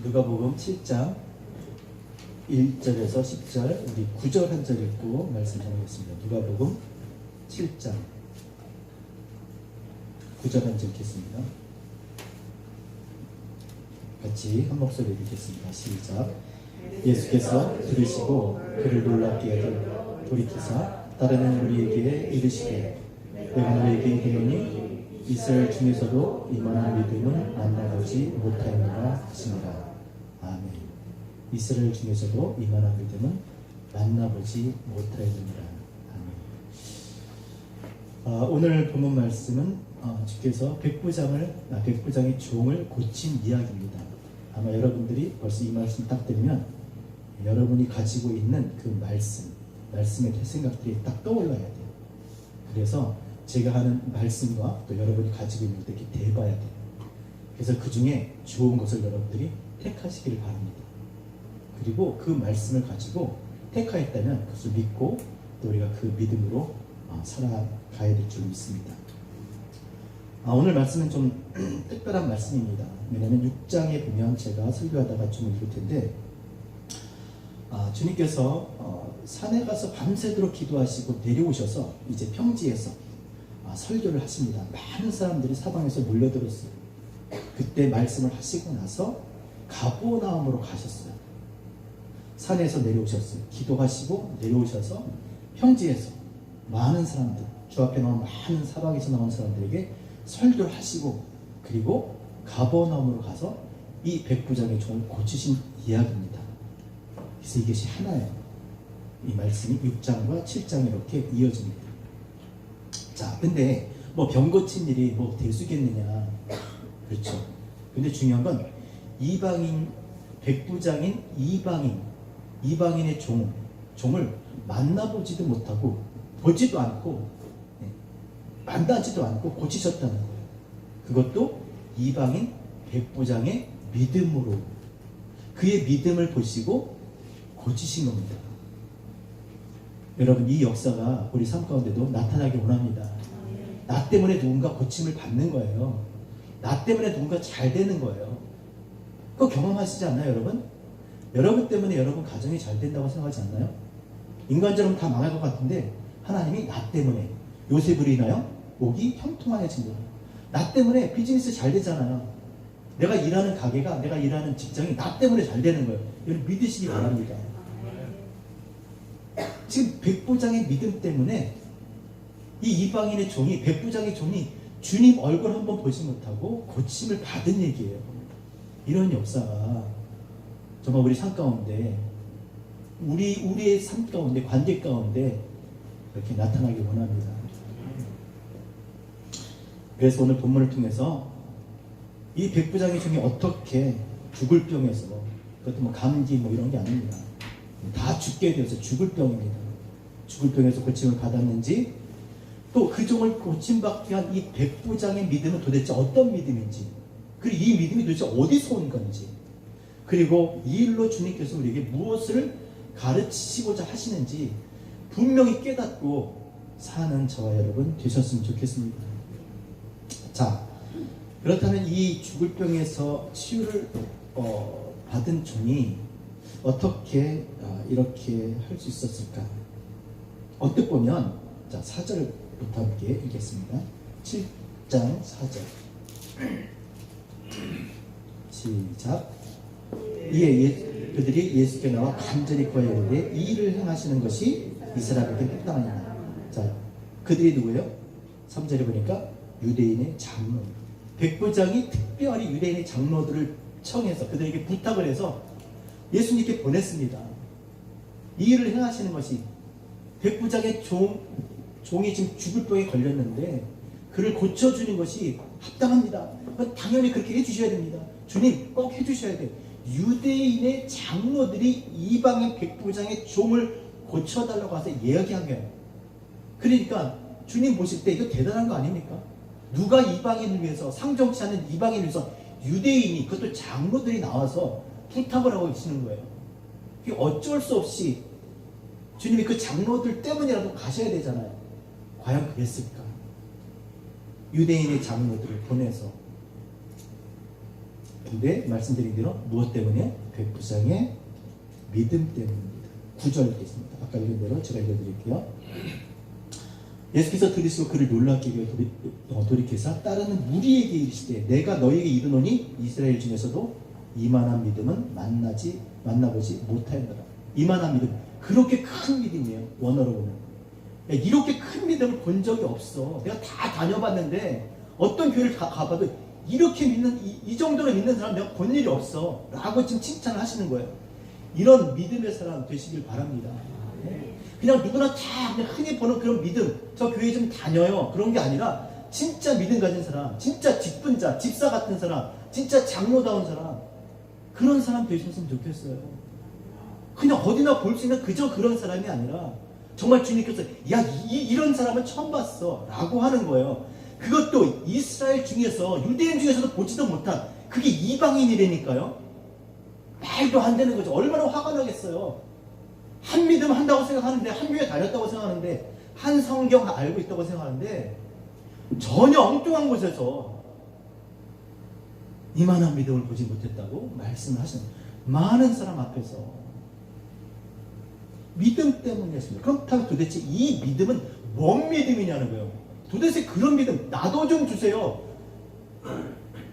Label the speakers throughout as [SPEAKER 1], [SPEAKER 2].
[SPEAKER 1] 누가복음 7장 1절에서 10절, 우리 9절 한 절 읽고 말씀 전하겠습니다. 누가복음 7장 9절 한 절 읽겠습니다. 같이 한 목소리 읽겠습니다. 시작. 예수께서 들으시고 그를 놀랍게 여겨 돌이키사 따르는 우리에게 이르시되 내가 너에게 이르노니 이스라엘 중에서도 이만한 믿음은 만나보지 못하였느라 하시니라. 아멘. 이스라엘 중에서도 이만한 믿음은 만나보지 못하였느니라. 아멘. 오늘 본문 말씀은 주께서 백부장의 종을 고친 이야기입니다. 아마 여러분들이 벌써 이 말씀 딱 들으면 여러분이 가지고 있는 그 말씀의 생각들이 딱 떠올라야 돼요. 그래서 제가 하는 말씀과 또 여러분이 가지고 있는 것들 이렇게 대봐야 돼요. 그래서 그 중에 좋은 것을 여러분들이 택하시기를 바랍니다. 그리고 그 말씀을 가지고 택하였다면 그것을 믿고 또 우리가 그 믿음으로 살아가야 될 줄 믿습니다. 오늘 말씀은 좀 특별한 말씀입니다. 왜냐하면 6장에 보면 제가 설교하다가 좀 읽을 텐데 주님께서 산에 가서 밤새도록 기도하시고 내려오셔서 이제 평지에서 설교를 하십니다. 많은 사람들이 사방에서 몰려들었어요. 그때 말씀을 하시고 나서 가버나움으로 가셨어요. 산에서 내려오셨어요. 기도하시고 내려오셔서 평지에서 많은 사람들, 주 앞에 나온 많은 사방에서 나온 사람들에게 설교를 하시고 그리고 가버나움으로 가서 이 백부장의 종을 고치신 이야기입니다. 그래서 이것이 하나예요. 이 말씀이 6장과 7장 이렇게 이어집니다. 자, 근데 뭐 병 고친 일이 뭐 대수겠느냐? 그렇죠. 근데 중요한 건 이방인, 백부장인 이방인의 종을 만나보지도 못하고 보지도 않고 만나지도 않고 고치셨다는 거예요. 그것도 이방인 백부장의 믿음으로 그의 믿음을 보시고 고치신 겁니다. 여러분, 이 역사가 우리 삶 가운데도 나타나기 원합니다. 나 때문에 누군가 고침을 받는 거예요. 나 때문에 누군가 잘 되는 거예요. 그거 경험하시지 않나요, 여러분? 여러분 때문에 여러분 가정이 잘 된다고 생각하지 않나요? 인간적으로 다 망할 것 같은데 하나님이 나 때문에 요셉으로 인하여 목이 형통해진 거예요. 나 때문에 비즈니스 잘 되잖아요. 내가 일하는 가게가, 내가 일하는 직장이 나 때문에 잘 되는 거예요. 여러분 믿으시기 바랍니다. 지금 백부장의 믿음 때문에 이 이방인의 종이, 백부장의 종이 주님 얼굴 한번 보지 못하고 고침을 받은 얘기예요. 이런 역사가 정말 우리 삶 가운데, 우리의 삶 가운데, 관계 가운데 이렇게 나타나기 원합니다. 그래서 오늘 본문을 통해서 이 백부장의 종이 어떻게 죽을 병에서, 그것도 뭐 감기 뭐 이런 게 아닙니다. 다 죽게 되어서 죽을 병입니다. 죽을 병에서 고침을 받았는지, 또 그 종을 고침받게 한 이 백부장의 믿음은 도대체 어떤 믿음인지, 그리고 이 믿음이 도대체 어디서 온 건지, 그리고 이 일로 주님께서 우리에게 무엇을 가르치시고자 하시는지 분명히 깨닫고 사는 저와 여러분 되셨으면 좋겠습니다. 자, 그렇다면 이 죽을 병에서 치유를 받은 종이 어떻게 이렇게 할 수 있었을까? 언뜻 보면, 자, 4절부터 함께 읽겠습니다. 7장 4절. 시작. 이에 그들이 예수께 나와 간절히 구하여이르되 이 일을 행하시는 것이 이스라엘에게 합당하니라. 자, 그들이 누구예요? 3절에 보니까 유대인의 장로. 백부장이 특별히 유대인의 장로들을 청해서 그들에게 부탁을 해서 예수님께 보냈습니다. 이 일을 행하시는 것이, 백부장의 종이 지금 죽을 병에 걸렸는데 그를 고쳐주는 것이 합당합니다. 당연히 그렇게 해주셔야 됩니다. 주님 꼭 해주셔야 돼요. 유대인의 장로들이 이방인 백부장의 종을 고쳐달라고 해서 이야기한 거예요. 그러니까 주님 보실 때 이거 대단한 거 아닙니까? 누가 이방인을 위해서, 상정치 않는 이방인을 위해서 유대인이, 그것도 장로들이 나와서 부탁을 하고 계시는 거예요. 어쩔 수 없이 주님이 그 장로들 때문이라도 가셔야 되잖아요. 과연 그랬을까? 유대인의 장로들을 보내서 근데 말씀드린 대로 무엇 때문에? 백부장의 믿음 때문입니다. 9절 있습니다. 아까 읽은 대로 제가 읽어드릴게요. 예수께서 들으시고 그를 놀랍게 여겨 돌이켜서 따르는 무리에게 이르시되 내가 너희에게 이르노니 이스라엘 중에서도 이만한 믿음은 만나보지 못하였노라. 이만한 믿음, 그렇게 큰 믿음이에요. 원어로 보면 이렇게 큰 믿음을 본 적이 없어. 내가 다 다녀봤는데 어떤 교회를 가봐도 이렇게 믿는 이 정도로 믿는 사람 내가 본 일이 없어 라고 지금 칭찬을 하시는 거예요. 이런 믿음의 사람 되시길 바랍니다. 그냥 누구나 다 그냥 흔히 보는 그런 믿음, 저 교회 좀 다녀요, 그런 게 아니라 진짜 믿음 가진 사람, 진짜 직분자, 집사 같은 사람, 진짜 장로다운 사람, 그런 사람 되셨으면 좋겠어요. 그냥 어디나 볼 수 있는 그저 그런 사람이 아니라 정말 주님께서 야 이런 사람은 처음 봤어 라고 하는 거예요. 그것도 이스라엘 중에서, 유대인 중에서도 보지도 못한, 그게 이방인이라니까요. 말도 안 되는 거죠. 얼마나 화가 나겠어요. 한 믿음 한다고 생각하는데, 한 교회 다녔다고 생각하는데, 한 성경 알고 있다고 생각하는데, 전혀 엉뚱한 곳에서 이만한 믿음을 보지 못했다고 말씀을 하시는 거예요. 많은 사람 앞에서 믿음 때문이었습니다. 그렇다면 도대체 이 믿음은 뭔 믿음이냐는 거예요. 도대체 그런 믿음 나도 좀 주세요.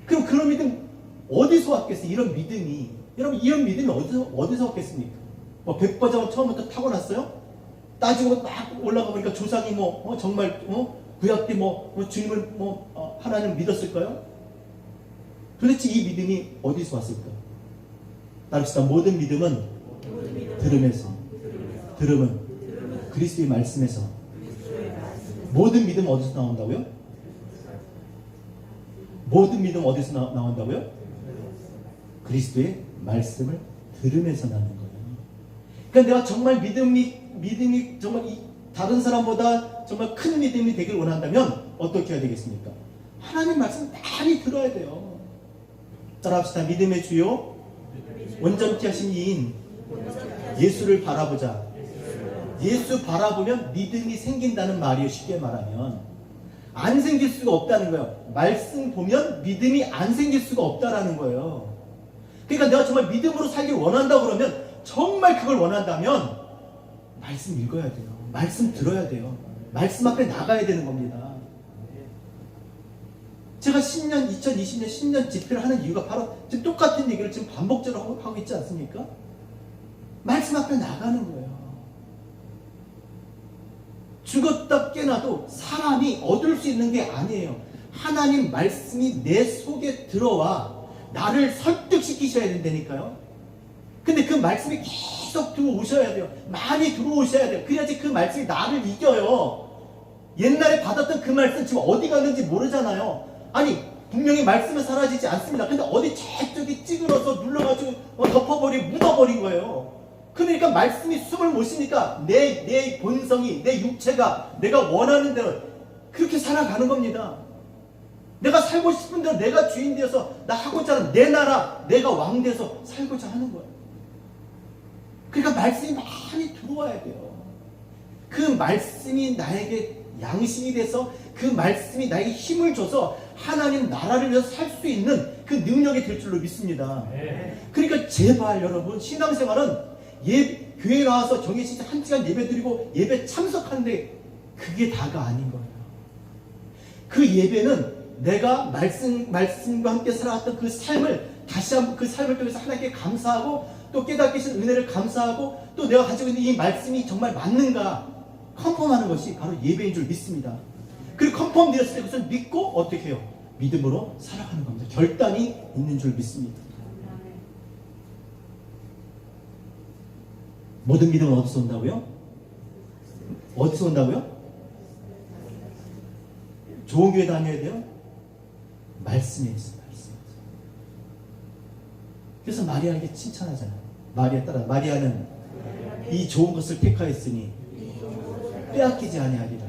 [SPEAKER 1] 그럼 그런 믿음 어디서 왔겠어요? 이런 믿음이, 여러분 이런 믿음이 어디서 왔겠습니까? 뭐 백과장을 처음부터 타고났어요? 따지고 막 올라가 보니까 조상이 정말 구약 때 주님을 하나님을 믿었을까요? 도대체 이 믿음이 어디서 왔을까? 따릅시다. 모든 믿음은 들음에서, 들음은 그리스도의 말씀에서. 모든 믿음 어디서 나온다고요? 모든 믿음 어디서 나온다고요? 그리스도의 말씀을 들으면서 나는 거예요. 그러니까 내가 정말 믿음이 정말 다른 사람보다 정말 큰 믿음이 되길 원한다면 어떻게 해야 되겠습니까? 하나님 말씀 많이 들어야 돼요. 따라합시다. 믿음의 주요 온전케 하신 이인 예수를 바라보자. 예수 바라보면 믿음이 생긴다는 말이에요. 쉽게 말하면 안 생길 수가 없다는 거예요. 말씀 보면 믿음이 안 생길 수가 없다라는 거예요. 그러니까 내가 정말 믿음으로 살길 원한다 그러면, 정말 그걸 원한다면 말씀 읽어야 돼요. 말씀 들어야 돼요. 말씀 앞에 나가야 되는 겁니다. 제가 2020년 10년 집회를 하는 이유가 바로 지금 똑같은 얘기를 지금 반복적으로 하고 있지 않습니까? 말씀 앞에 나가는 거예요. 죽었다 깨나도 사람이 얻을 수 있는 게 아니에요. 하나님 말씀이 내 속에 들어와 나를 설득시키셔야 된다니까요. 근데 그 말씀이 계속 들어오셔야 돼요. 많이 들어오셔야 돼요. 그래야지 그 말씀이 나를 이겨요. 옛날에 받았던 그 말씀 지금 어디 갔는지 모르잖아요. 아니 분명히 말씀은 사라지지 않습니다. 근데 어디 저쪽에 찌그러서 눌러가지고 묻어버린 거예요. 그러니까 말씀이 숨을 못 쉬니까 내 본성이, 내 육체가 내가 원하는 대로 그렇게 살아가는 겁니다. 내가 살고 싶은 대로 내가 주인 되어서 나 하고자 하는 내 나라, 내가 왕 돼서 살고자 하는 거예요. 그러니까 말씀이 많이 들어와야 돼요. 그 말씀이 나에게 양식이 돼서, 그 말씀이 나에게 힘을 줘서 하나님 나라를 위해서 살 수 있는 그 능력이 될 줄로 믿습니다. 그러니까 제발 여러분, 신앙생활은 교회 나와서 정해진 1시간 예배 드리고 예배 참석하는데 그게 다가 아닌 거예요. 그 예배는 내가 말씀과 함께 살아왔던 그 삶을 다시 한번 그 삶을 통해서 하나님께 감사하고, 또 깨닫게 하신 은혜를 감사하고, 또 내가 가지고 있는 이 말씀이 정말 맞는가 컨펌하는 것이 바로 예배인 줄 믿습니다. 그리고 컨펌 되었을 때 그것을 믿고 어떻게 해요? 믿음으로 살아가는 겁니다. 결단이 있는 줄 믿습니다. 모든 믿음은 어디서 온다고요? 어디서 온다고요? 좋은 교회 다녀야 돼요? 말씀에 있어요. 말씀에. 그래서 마리아에게 칭찬하잖아요. 마리아는 이 좋은 것을 택하였으니 빼앗기지 아니하리라.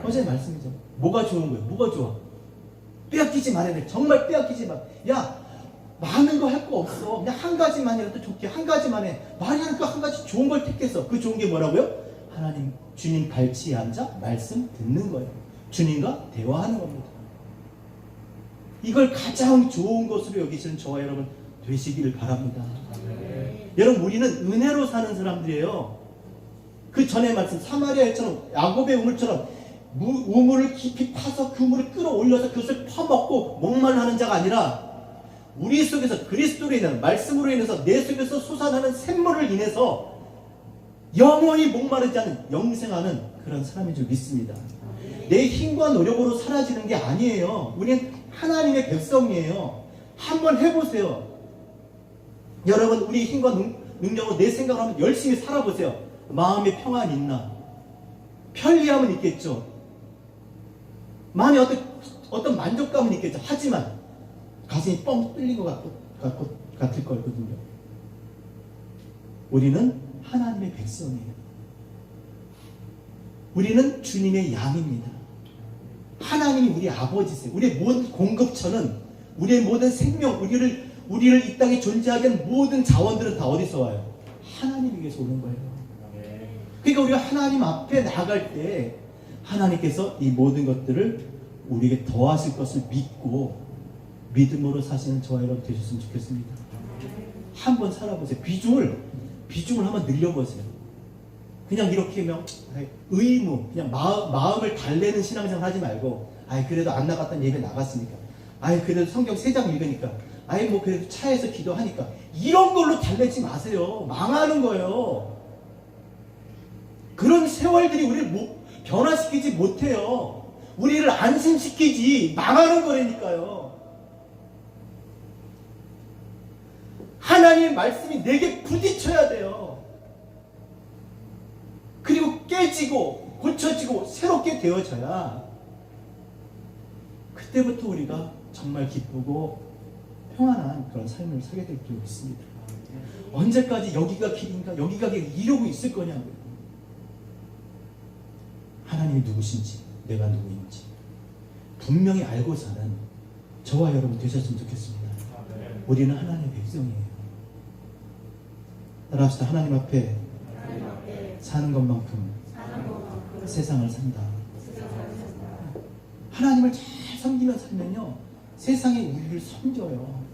[SPEAKER 1] 어제 말씀이죠. 뭐가 좋은 거예요? 뭐가 좋아? 빼앗기지 말아야 돼. 정말 빼앗기지 마. 야, 많은 거 할 거 없어. 그냥 한 가지만이라도 좋게, 한 가지만 해. 마리아는 그 한 가지 좋은 걸 택했어. 그 좋은 게 뭐라고요? 하나님, 주님 발치에 앉아 말씀 듣는 거예요. 주님과 대화하는 겁니다. 이걸 가장 좋은 것으로 여기시는 저와 여러분 되시기를 바랍니다. 여러분, 우리는 은혜로 사는 사람들이에요. 그 전에 말씀 사마리아처럼 야곱의 우물처럼 우물을 깊이 파서 그 물을 끌어올려서 그것을 퍼먹고 목말라 하는 자가 아니라 우리 속에서 그리스도로 인한 말씀으로 인해서 내 속에서 솟아나는 샘물을 인해서 영원히 목마르지 않은 영생하는 그런 사람인 줄 믿습니다. 내 힘과 노력으로 사라지는 게 아니에요. 우리는 하나님의 백성이에요. 한번 해보세요. 여러분, 우리 힘과 능력으로 내 생각을 한번 열심히 살아보세요. 마음에 평안이 있나? 편리함은 있겠죠. 마음에 어떤 만족감은 있겠죠. 하지만 가슴이 뻥 뚫린 것 같을 거거든요. 우리는 하나님의 백성이에요. 우리는 주님의 양입니다. 하나님이 우리 아버지세요. 우리의 모든 공급처는, 우리의 모든 생명, 우리를 이 땅에 존재하게 한 모든 자원들은 다 어디서 와요? 하나님에게서 오는 거예요. 그러니까 우리가 하나님 앞에 나아갈 때 하나님께서 이 모든 것들을 우리에게 더하실 것을 믿고 믿음으로 사시는 저와 여러분 되셨으면 좋겠습니다. 한번 살아보세요. 비중을 한번 늘려보세요. 그냥 이렇게 의무, 그냥 마음을 달래는 신앙생활 하지 말고, 그래도 안 나갔던 예배 나갔으니까, 그래도 성경 3장 읽으니까, 그래도 차에서 기도하니까, 이런 걸로 달래지 마세요. 망하는 거예요. 그런 세월들이 우리를 변화시키지 못해요. 우리를 안심시키지 망하는 거라니까요. 하나님의 말씀이 내게 부딪혀야 돼요. 그리고 깨지고 고쳐지고 새롭게 되어져야 그때부터 우리가 정말 기쁘고 평안한 그런 삶을 살게 될 줄 믿습니다. 언제까지 여기가 길인가, 여기가 길 이러고 있을 거냐고요. 하나님이 누구신지, 내가 누구인지 분명히 알고 사는 저와 여러분 되셨으면 좋겠습니다. 우리는 하나님의 백성이에요. 따라합시다. 하나님 앞에 사는 것만큼 세상을 산다. 하나님을 잘 섬기며 살면요, 세상이 우리를 섬겨요.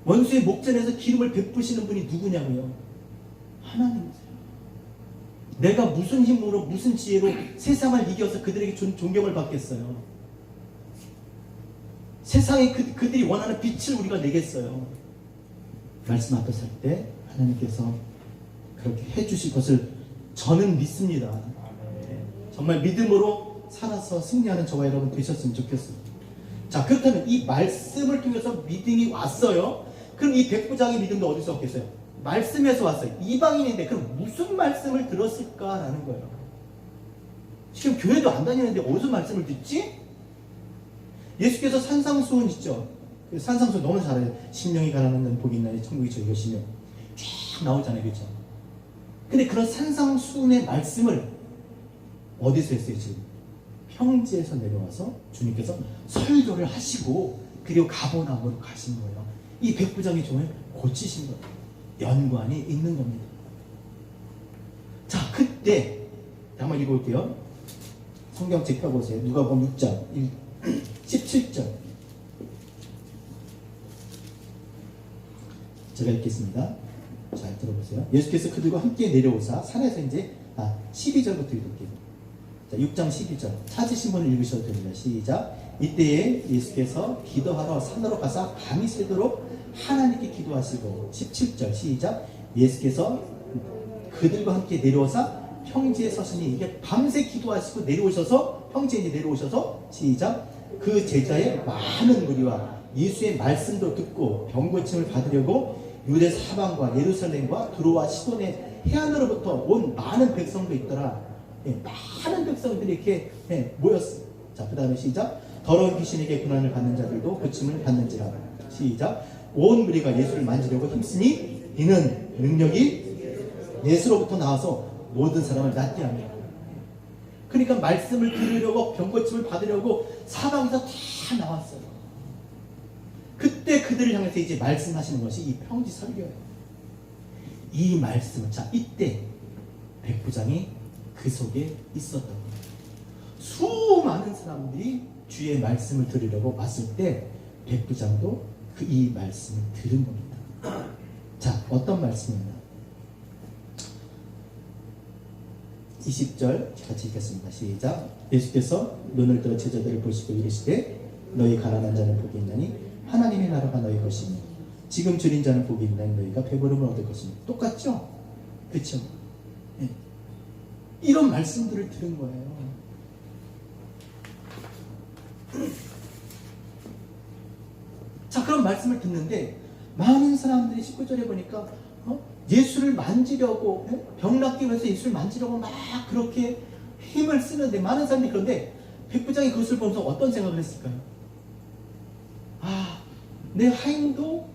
[SPEAKER 1] 원수의 목전에서 기름을 베푸시는 분이 누구냐고요? 하나님이세요. 내가 무슨 힘으로 무슨 지혜로 세상을 이겨서 그들에게 존경을 받겠어요? 세상에 그들이 원하는 빛을 우리가 내겠어요? 말씀 앞에 설 때 하나님께서 그렇게 해주실 것을 저는 믿습니다. 정말 믿음으로 살아서 승리하는 저와 여러분 되셨으면 좋겠습니다. 자, 그렇다면 이 말씀을 통해서 믿음이 왔어요. 그럼 이 백부장의 믿음도 어디서 왔겠어요? 말씀에서 왔어요. 이방인인데 그럼 무슨 말씀을 들었을까라는 거예요. 지금 교회도 안 다니는데 어디서 말씀을 듣지? 예수께서 산상수훈 있죠. 산상수훈 너무 잘해요. 심령이 가라앉는 복이 있나니 천국이 저희 것이며 쫙 나오잖아요. 그렇죠? 근데 그런 산상수훈의 말씀을 어디서 했어요? 지금 평지에서 내려와서 주님께서 설교를 하시고 그리고 가버나움으로 가신 거예요. 이 백부장의 종을 고치신 거예요. 연관이 있는 겁니다. 자, 그때 한번 읽어볼게요. 성경책 펴보세요. 누가복음 6장 17절 제가 읽겠습니다. 잘 들어보세요. 예수께서 그들과 함께 내려오사 산에서 이제 12절부터 읽을게요. 자, 6장 12절 찾으신 분을 읽으셔도 됩니다. 시작. 이때에 예수께서 기도하러 산으로 가사 밤이 새도록 하나님께 기도하시고 17절 시작. 예수께서 그들과 함께 내려오사 평지에 서시니 이게 밤새 기도하시고 내려오셔서 평지에 이제 내려오셔서 시작. 그 제자의 많은 무리와 예수의 말씀도 듣고 병고침을 받으려고 유대 사방과 예루살렘과 두로와 시돈의 해안으로부터 온 많은 백성도 있더라. 많은 백성들이 이렇게 모였어요. 자, 그 다음에 시작. 더러운 귀신에게 고난을 받는 자들도 고침을 받는지라. 시작. 온 무리가 예수를 만지려고 힘쓰니 이는 능력이 예수로부터 나와서 모든 사람을 낫게 합니다. 그러니까 말씀을 들으려고 병고침을 받으려고 사방에서 다 나왔어요. 그때 그들을 향해서 이제 말씀하시는 것이 이 평지 설교예요. 이 말씀, 자, 이때 백부장이 그 속에 있었던 거예요. 수많은 사람들이 주의 말씀을 들으려고 왔을 때 백부장도 이 말씀을 들은 겁니다. 자, 어떤 말씀입니다. 20절 같이 읽겠습니다. 시작. 예수께서 눈을 들어 제자들을 보시고 이르시되 너희 가난한 자는 복이 있나니 하나님의 나라가 너희 것이니 지금 줄인 자는 복이 있나니 너희가 배부름을 얻을 것이니. 똑같죠? 그렇죠? 네. 이런 말씀들을 들은 거예요. 자, 그런 말씀을 듣는데 많은 사람들이 19절에 보니까 예수를 만지려고, 병 낫기 위해서 예수를 만지려고 막 그렇게 힘을 쓰는데, 많은 사람들이. 그런데 백부장이 그것을 보면서 어떤 생각을 했을까요? 아, 내 하인도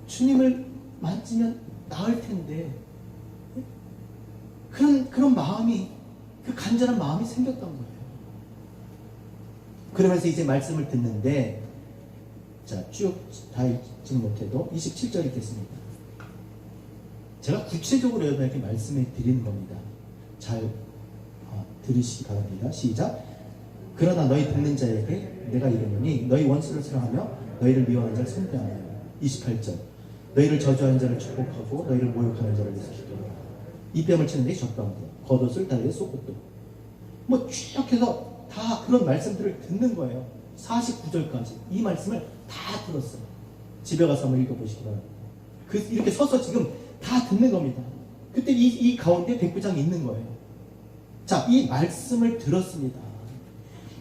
[SPEAKER 1] 주님을 만지면 나을 텐데, 그런 마음이, 그 간절한 마음이 생겼던 거예요. 그러면서 이제 말씀을 듣는데, 자, 쭉 다 읽지 못해도 27절 읽겠습니다. 제가 구체적으로 여러분에게 말씀해 드리는 겁니다. 잘 들으시기 바랍니다. 시작. 그러나 너희 듣는 자에게 내가 이르노니 너희 원수를 사랑하며 너희를 미워하는 자를 선대하며. 28절. 너희를 저주하는 자를 축복하고 너희를 모욕하는 자를 기도하라. 이 뺨을 치는 데 젖방도 겉옷을 다리에 쏟고도. 뭐 쭉 해서 다 그런 말씀들을 듣는 거예요. 49절까지 이 말씀을 다 들었어요. 집에 가서 한번 읽어보시기 바랍니다. 이렇게 서서 지금 다 듣는 겁니다. 그때 이 가운데 백부장이 있는 거예요. 자, 이 말씀을 들었습니다.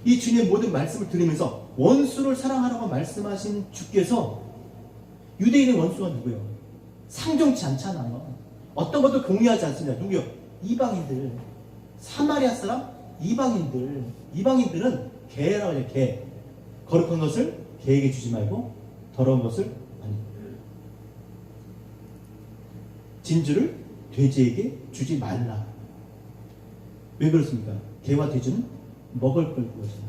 [SPEAKER 1] 이 주님의 모든 말씀을 들으면서 원수를 사랑하라고 말씀하신 주께서, 유대인의 원수가 누구예요? 상종치 않잖아요. 어떤 것도 공유하지 않습니다. 누구요? 이방인들. 사마리아 사람? 이방인들은 개라고 해요. 개. 거룩한 것을 개에게 주지 말고 더러운 것을, 진주를 돼지에게 주지 말라. 왜 그렇습니까? 개와 돼지는 먹을 걸 구하잖아요.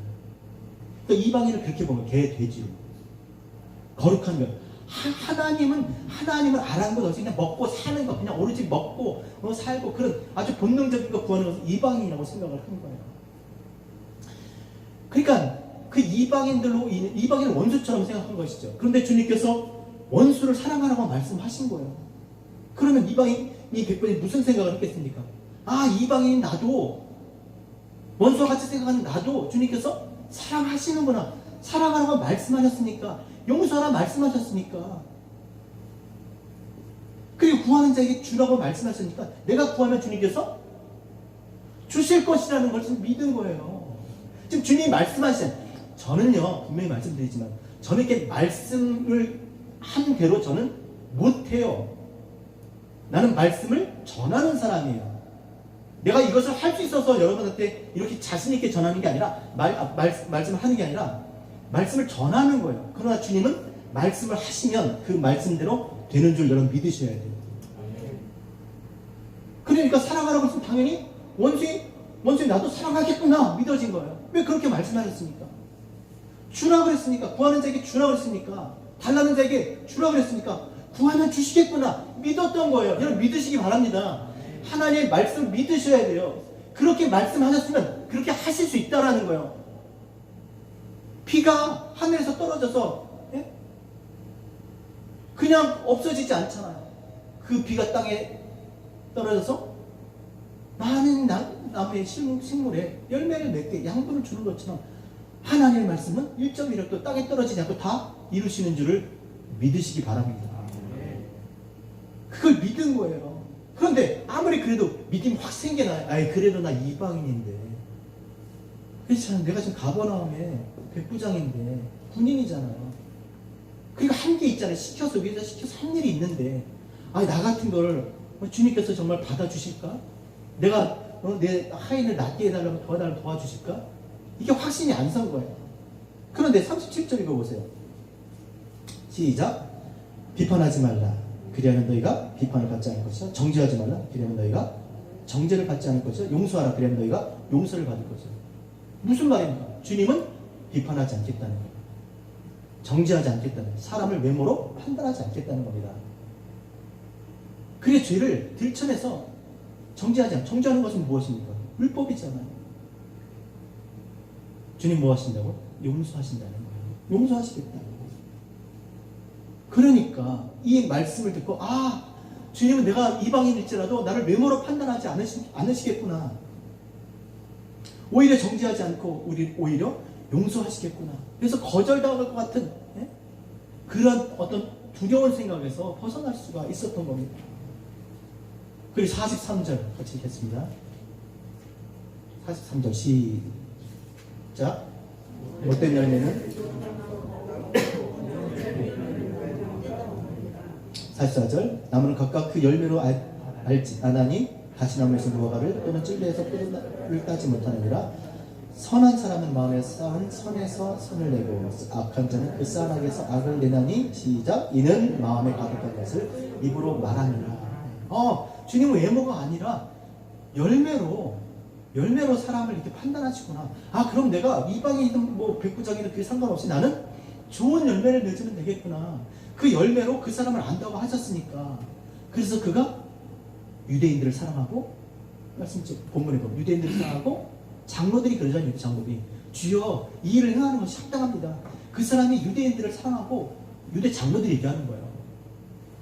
[SPEAKER 1] 그러니까 이방인을 그렇게 보면 개, 돼지로. 거룩한 것. 하나님을 알아는 것 없이 그냥 먹고 사는 것, 그냥 오로지 먹고 살고 그런 아주 본능적인 거 구하는 것을 이방인이라고 생각을 한 거예요. 그러니까 그 이방인을 원수처럼 생각한 것이죠. 그런데 주님께서 원수를 사랑하라고 말씀하신 거예요. 그러면 이방인이 백번이 무슨 생각을 했겠습니까? 아, 이방인 나도, 원수와 같이 생각하는 나도 주님께서 사랑하시는구나. 사랑하라고 말씀하셨으니까, 용서하라 말씀하셨으니까, 그리고 구하는 자에게 주라고 말씀하셨으니까 내가 구하면 주님께서 주실 것이라는 것을 믿은 거예요. 지금 주님이 말씀하신, 저는요, 분명히 말씀드리지만 저는 이렇게 말씀을 한 대로 저는 못해요. 나는 말씀을 전하는 사람이에요. 내가 이것을 할 수 있어서 여러분한테 이렇게 자신 있게 전하는 게 아니라, 말씀을 하는 게 아니라 말씀을 전하는 거예요. 그러나 주님은 말씀을 하시면 그 말씀대로 되는 줄 여러분 믿으셔야 돼요. 그러니까 사랑하라고 했으면 당연히 원수인 나도 사랑하겠구나 믿어진 거예요. 왜 그렇게 말씀하셨습니까? 주라고 그랬으니까, 구하는 자에게 주라고 그랬으니까, 달라는 자에게 주라고 그랬으니까 구하면 주시겠구나 믿었던 거예요. 여러분 믿으시기 바랍니다. 하나님의 말씀을 믿으셔야 돼요. 그렇게 말씀하셨으면 그렇게 하실 수 있다라는 거예요. 비가 하늘에서 떨어져서 그냥 없어지지 않잖아요. 그 비가 땅에 떨어져서 많은 나무의 식물에 열매를 맺게 양분을 주는 것처럼 하나님의 말씀은 1.1획도 땅에 떨어지지 않고 다 이루시는 줄을 믿으시기 바랍니다. 그걸 믿은 거예요. 그런데 아무리 그래도 믿음이 확 생겨나요. 아이, 그래도 나 이방인인데, 그렇잖아요. 내가 지금 가버나움에 백부장인데 군인이잖아요. 그러니까 한 게 있잖아요. 위에서 시켜서 한 일이 있는데, 나 같은 걸 주님께서 정말 받아주실까? 내가 내 하인을 낫게 해달라고 도와주실까? 이게 확신이 안 선 거예요. 그런데 37절 읽어보세요. 시작. 비판하지 말라. 그리하면 너희가 비판을 받지 않을 것이요. 정죄하지 말라. 그리하면 너희가 정죄를 받지 않을 것이요. 용서하라. 그리하면 너희가 용서를 받을 것이요. 무슨 말입니까? 주님은 비판하지 않겠다는 거예요. 정죄하지 않겠다는 거예요. 사람을 외모로 판단하지 않겠다는 겁니다. 그의 죄를 들춰내서 정죄하는 것은 무엇입니까? 율법이잖아요. 주님 뭐 하신다고? 용서하신다는 거예요. 용서하시겠다. 그러니까 이 말씀을 듣고 주님은 내가 이방인일지라도 나를 외모로 판단하지 않으시겠구나. 오히려 정죄하지 않고 오히려 용서하시겠구나. 그래서 거절당할 것 같은 그런 어떤 두려운 생각에서 벗어날 수가 있었던 겁니다. 그리고 43절 같이 읽겠습니다. 43절 시작. 못된 열매는 44절 나무는 각각 그 열매로 알지 아나니 가시나무에서 무화과를 또는 찔레에서 꿀을 따지 못하느니라. 선한 사람은 마음에 쌓은 선에서 선을 내고 악한 자는 그 쌓은 악에서 악을 내나니 시작. 이는 마음에 가득한 것을 입으로 말하니라. 주님은 외모가 아니라 열매로 사람을 이렇게 판단하시구나. 그럼 내가 이방인이든 뭐 백부장이든 그게 상관없이 나는 좋은 열매를 맺으면 되겠구나. 그 열매로 그 사람을 안다고 하셨으니까. 그래서 그가 유대인들을 사랑하고, 말씀 본문에 보면 유대인들을 사랑하고, 장로들이 그러잖아요. 장로들이 주여 이 일을 행하는 것이 합당합니다. 그 사람이 유대인들을 사랑하고 유대 장로들이 얘기하는 거예요.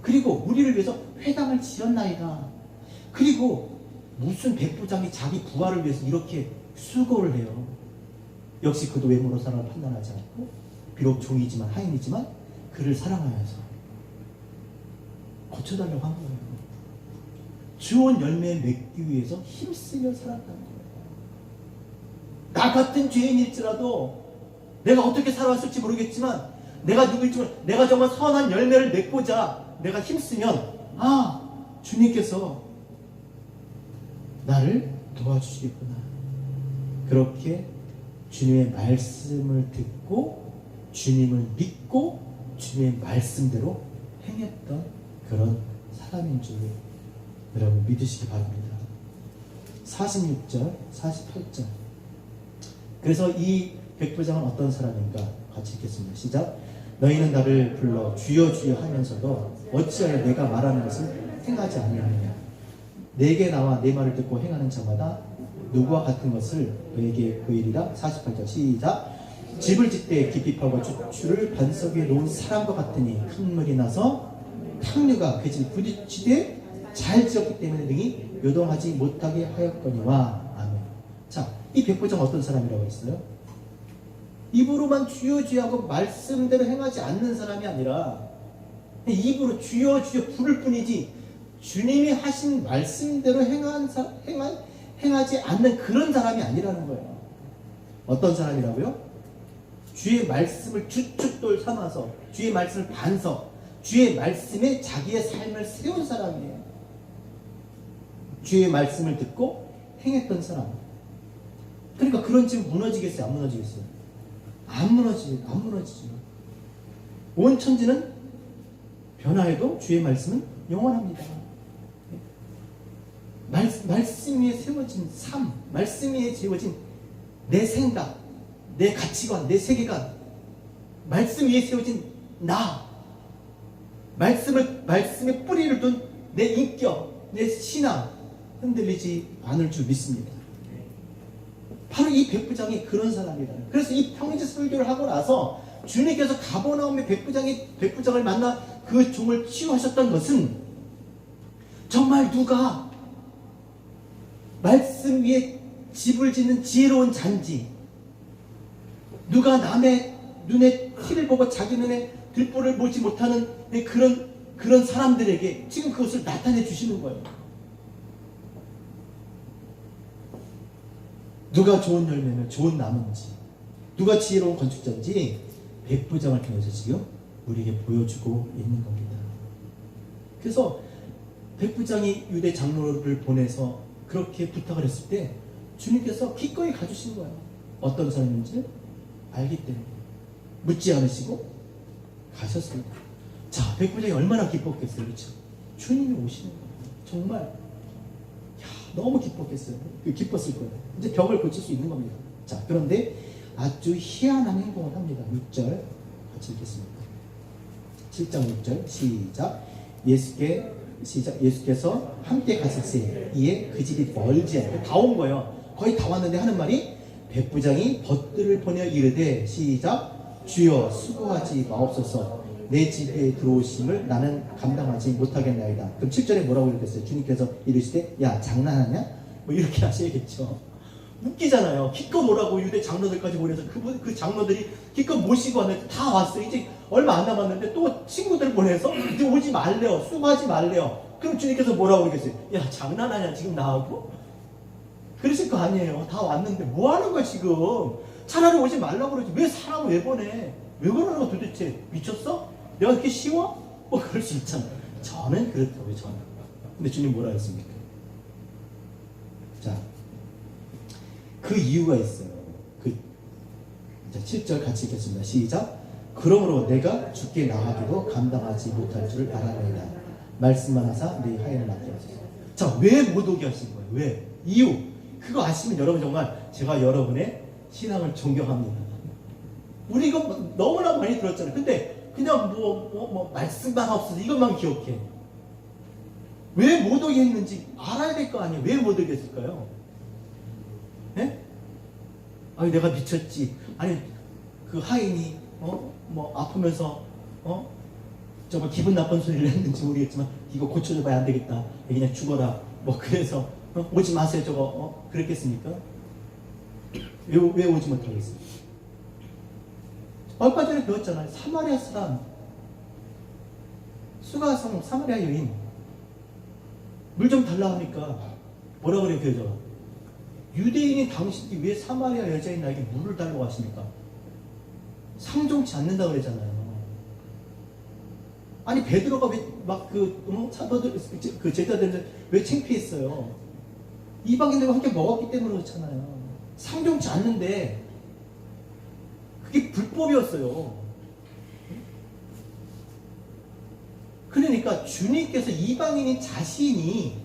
[SPEAKER 1] 그리고 우리를 위해서 회당을 지었나이다. 그리고 무슨 백부장이 자기 부하를 위해서 이렇게 수고를 해요. 역시 그도 외모로 사람을 판단하지 않고 비록 종이지만 하인이지만 그를 사랑하면서 고쳐달라고 한 거예요. 좋은 열매 맺기 위해서 힘쓰며 살았다는 거예요. 나 같은 죄인일지라도 내가 어떻게 살아왔을지 모르겠지만 내가 누구일지 모르겠지만 내가 정말 선한 열매를 맺고자 내가 힘쓰면 주님께서 나를 도와주시겠구나. 그렇게 주님의 말씀을 듣고 주님을 믿고 주님의 말씀대로 행했던 그런 사람인 줄 여러분 믿으시기 바랍니다. 46절, 48절. 그래서 이 백부장은 어떤 사람인가 같이 읽겠습니다. 시작. 너희는 나를 불러 주여 주여 하면서도 어찌하여 내가 말하는 것을 행하지 아니하느냐. 내게 나와 내 말을 듣고 행하는 자마다 누구와 같은 것을 너에게 보이리라. 48절 시작. 집을 짓되 깊이 파고 주추를 반석 위에 놓은 사람과 같으니 큰 물이 나서 탕류가 그 집 부딪히되 잘 지었기 때문에 능히 요동하지 못하게 하였거니와. 아멘. 자, 이 백부장 어떤 사람이라고 했어요? 입으로만 주여 주여 하고 말씀대로 행하지 않는 사람이 아니라 입으로 주여 주여 부를 뿐이지 주님이 하신 말씀대로 행하지 않는 그런 사람이 아니라는 거예요. 어떤 사람이라고요? 주의 말씀을 주춧돌 삼아서 주의 말씀을 반석, 주의 말씀에 자기의 삶을 세운 사람이에요. 주의 말씀을 듣고 행했던 사람. 그러니까 그런 집 무너지겠어요? 안 무너지겠어요? 안 무너지죠. 온 천지는 변화해도 주의 말씀은 영원합니다. 말씀 위에 세워진 삶, 말씀 위에 세워진 내 생각, 내 가치관, 내 세계관, 말씀 위에 세워진 나, 말씀에 뿌리를 둔 내 인격, 내 신앙 흔들리지 않을 줄 믿습니다. 바로 이 백부장이 그런 사람이다. 그래서 이 평지 설교를 하고 나서 주님께서 가버나움의 백부장을 만나 그 종을 치유하셨던 것은 정말 누가 말씀 위에 집을 짓는 지혜로운 잔지, 누가 남의 눈에 티를 보고 자기 눈에 들보를 보지 못하는 그런 사람들에게 지금 그것을 나타내 주시는 거예요. 누가 좋은 열매면 좋은 나무인지, 누가 지혜로운 건축자인지 백부장을 통해서 지금 우리에게 보여주고 있는 겁니다. 그래서 백부장이 유대 장로를 보내서 그렇게 부탁을 했을 때 주님께서 기꺼이 가주신 거예요. 어떤 사람인지 알기 때문에 묻지 않으시고 가셨습니다. 자, 백부장이 얼마나 기뻤겠어요. 그렇죠? 주님이 오시는 거예요. 정말 너무 기뻤겠어요. 기뻤을 거예요. 이제 벽을 고칠 수 있는 겁니다. 자, 그런데 아주 희한한 행동을 합니다. 6절 같이 읽겠습니다. 7장 6절 시작. 예수께서 함께 가실세 이에 그 집이 멀지 않고 다 온 거예요. 거의 다 왔는데 하는 말이 백부장이 벗들을 보내 이르되 시작 주여 수고하지 마옵소서 내 집에 들어오심을 나는 감당하지 못하겠나이다. 그럼 7절에 뭐라고 이랬어요? 주님께서 이르시되 야 장난하냐? 뭐 이렇게 하셔야겠죠. 웃기잖아요. 기껏 뭐라고 유대 장로들까지 보내서 그 장로들이 기껏 모시고 왔는데 다 왔어요. 이제 얼마 안 남았는데 또 친구들 보내서 이제 오지 말래요. 수고하지 말래요. 그럼 주님께서 뭐라고 그러겠어요? 야 장난하냐 지금 나하고? 그러실 거 아니에요. 다 왔는데 뭐 하는 거야 지금? 차라리 오지 말라고 그러지. 왜 사람을 왜 보내? 왜 그러는 거 도대체? 미쳤어? 내가 그렇게 쉬워? 뭐 그럴 수 있잖아요. 저는 그렇다고요. 저는. 근데 주님 뭐라 했습니까? 자, 그 이유가 있어요. 그 7절 같이 읽겠습니다. 시작. 그러므로 내가 주께 나가기도 감당하지 못할 줄 알아내라. 말씀만 하사 내 하인을 맡게 하소서. 자, 왜 못 오게 하신 거예요? 왜? 이유. 그거 아시면 여러분 정말 제가 여러분의 신앙을 존경합니다. 우리 이거 너무나 많이 들었잖아요. 근데 그냥 말씀만 없어서 이것만 기억해. 왜 못 오게 했는지 알아야 될 거 아니에요. 왜 못 오게 했을까요? 네? 아니 내가 미쳤지. 아니 그 하인이 아프면서 정말 기분 나쁜 소리를 했는지 모르겠지만 이거 고쳐줘봐야 안 되겠다. 그냥 죽어라. 뭐 그래서 오지 마세요. 저거 그랬겠습니까? 왜 오지 못하겠어요? 얼마 전에 배웠잖아요. 사마리아 사람 수가성 사마리아 여인 물 좀 달라 하니까 뭐라 그래요? 그 여자가 유대인이 당신이 왜 사마리아 여자인 나에게 물을 달라고 하십니까? 상종치 않는다고 그러잖아요. 아니 베드로가 왜 막 사도들 그 제자들은 왜 창피했어요? 이방인들과 함께 먹었기 때문에 그렇잖아요. 상종치 않는데 그게 불법이었어요. 그러니까 주님께서 이방인인 자신이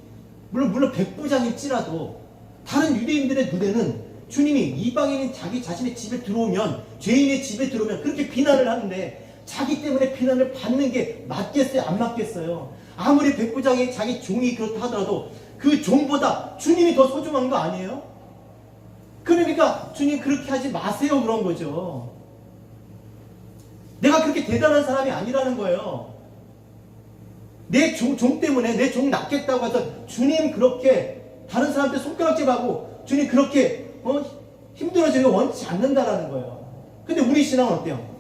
[SPEAKER 1] 물론 백부장일지라도 다른 유대인들의 눈에는 주님이 이방인인 자기 자신의 집에 들어오면 죄인의 집에 들어오면 그렇게 비난을 하는데 자기 때문에 비난을 받는 게 맞겠어요? 안 맞겠어요? 아무리 백부장이 자기 종이 그렇다 하더라도 그 종보다 주님이 더 소중한 거 아니에요? 그러니까 주님 그렇게 하지 마세요 그런 거죠. 내가 그렇게 대단한 사람이 아니라는 거예요. 내 종 때문에 내 종 낫겠다고 해서 주님 그렇게 다른 사람한테 손가락질하고 주님 그렇게 힘들어지는 거 원치 않는다라는 거예요. 근데 우리 신앙은 어때요?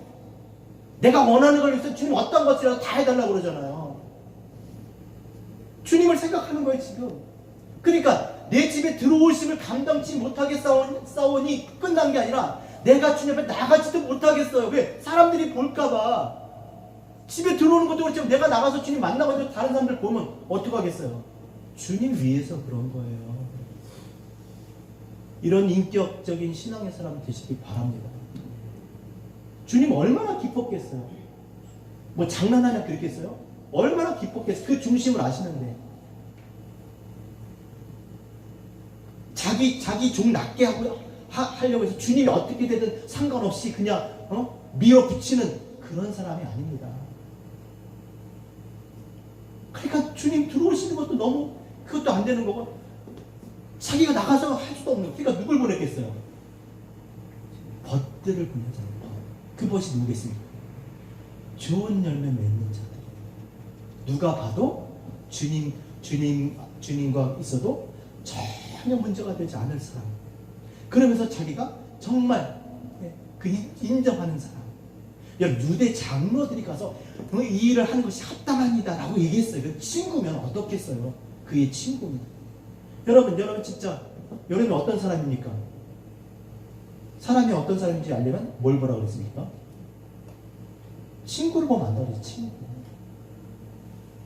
[SPEAKER 1] 내가 원하는 걸 위해서 주님 어떤 것이라도 다 해달라고 그러잖아요. 주님을 생각하는 거예요 지금. 그러니까 내 집에 들어오심을 감당치 못하게 싸우니 끝난 게 아니라 내가 주님 앞에 나가지도 못하겠어요. 왜? 사람들이 볼까봐. 집에 들어오는 것도 그렇지만 내가 나가서 주님 만나고 다른 사람들 보면 어떡하겠어요? 주님 위해서 그런 거예요. 이런 인격적인 신앙의 사람 되시길 바랍니다. 주님 얼마나 기뻤겠어요? 뭐 장난하냐 그랬겠어요? 얼마나 기뻤겠어요? 그 중심을 아시는데 자기 종 낫게 하려고 해서 주님이 어떻게 되든 상관없이 그냥 밀어붙이는 그런 사람이 아닙니다. 그러니까 주님 들어오시는 것도 너무 그것도 안 되는 거고 자기가 나가서 할 수도 없는. 그러니까 누굴 보냈겠어요? 벗들을 보내잖아요. 그 벗이 누구겠습니까? 좋은 열매 맺는 자들. 누가 봐도 주님과 있어도 전혀 문제가 되지 않을 사람. 그러면서 자기가 정말 그 인정하는 사람. 유대 장로들이 가서 이 일을 하는 것이 합당합니다 라고 얘기했어요. 친구면 어떻겠어요? 그의 친구면. 여러분 진짜 여러분이 어떤 사람입니까? 사람이 어떤 사람인지 알려면 뭘 보라고 그랬습니까? 친구를 보면 안다고 그랬지. 친구.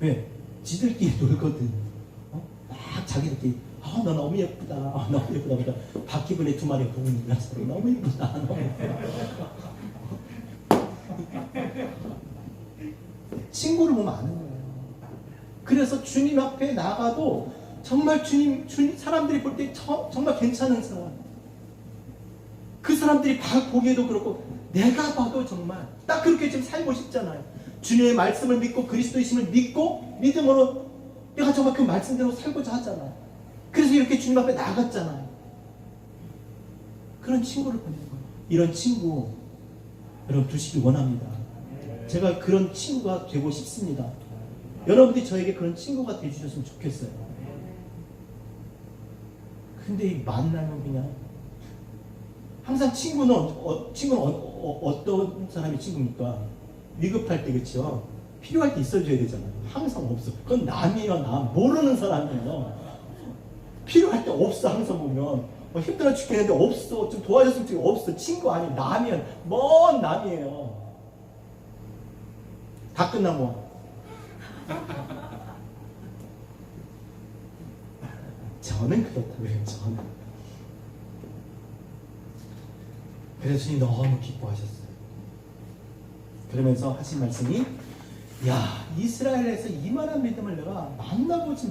[SPEAKER 1] 왜? 지들끼리 놀거든. 막 자기들끼리 너 너무 예쁘다. 너무 예쁘다. 보다 바퀴벌레 2마리가 보고 있는 거야. 너무 예쁘다. 너무 예쁘다. 친구를 보면 아는 거예요. 그래서 주님 앞에 나가도 정말 주님 사람들이 볼 때 정말 괜찮은 사람. 그 사람들이 보기에도 그렇고 내가 봐도 정말 딱 그렇게 지금 살고 싶잖아요. 주님의 말씀을 믿고 그리스도이심을 믿고 믿음으로 내가 정말 그 말씀대로 살고자 하잖아요. 그래서 이렇게 주님 앞에 나갔잖아요. 그런 친구를 보내는 거예요. 이런 친구 여러분 두시기 원합니다. 제가 그런 친구가 되고 싶습니다. 여러분들이 저에게 그런 친구가 되주셨으면 좋겠어요. 근데 이 만나면 그냥 항상 친구는 어떤 사람이 친구입니까? 위급할 때, 그렇죠? 필요할 때 있어줘야 되잖아요. 항상 없어. 그건 남이에요, 남. 모르는 사람이에요. 필요할 때 없어. 항상 보면 힘들어 죽겠는데 없어. 좀 도와줬으면 좋겠는데 없어. 친구 아니에요. 남이에요. 먼 남이에요. 다 끝나고 저는 그렇다고요. 저는. 그래서 주님 너무 기뻐하셨어요. 그러면서 하신 말씀이, 야, 이스라엘에서 이만한 믿음을 내가 만나보지,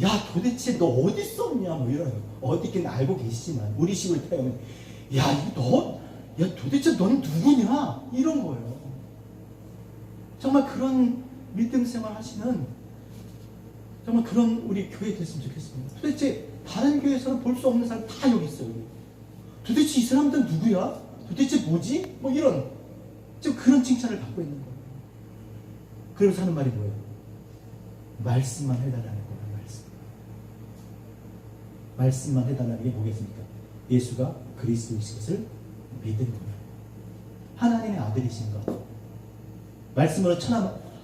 [SPEAKER 1] 야, 도대체 너 어디 있었냐, 뭐 이런, 어디 있긴 알고 계시지만 우리 식으로 태우면, 야, 도대체 넌 누구냐, 이런 거예요. 정말 그런 믿음 생활 하시는, 정말 그런 우리 교회 됐으면 좋겠습니다. 도대체 다른 교회에서는 볼 수 없는 사람 다 여기 있어요. 도대체 이 사람들은 누구야? 도대체 뭐지? 뭐 이런, 지금 그런 칭찬을 받고 있는 거예요. 그러면서 하는 말이 뭐예요? 말씀만 해달라는 거예요. 말씀만 해달라는 게 뭐겠습니까? 예수가 그리스도이신 것을 믿는 거예요. 하나님의 아들이신 것. 말씀으로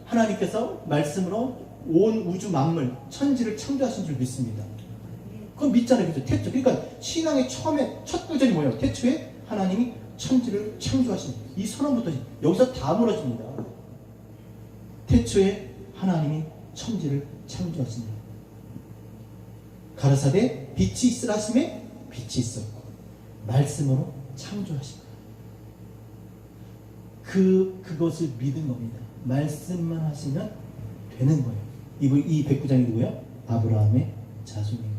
[SPEAKER 1] 하나님께서 말씀으로 온 우주 만물, 천지를 창조하신 줄 믿습니다. 그건 믿잖아요. 그죠? 태초. 그러니까 신앙의 처음에 첫 구절이 뭐예요? 태초에 하나님이 천지를 창조하신, 이 선언부터 여기서 다 무너집니다. 태초에 하나님이 천지를 창조하신다. 가라사대 빛이 있으라 하심에 빛이 있었고 말씀으로 창조하신 거예요. 그것을 믿은 겁니다. 말씀만 하시면 되는 거예요. 이 백부장이 누구예요? 아브라함의 자손인 거예요.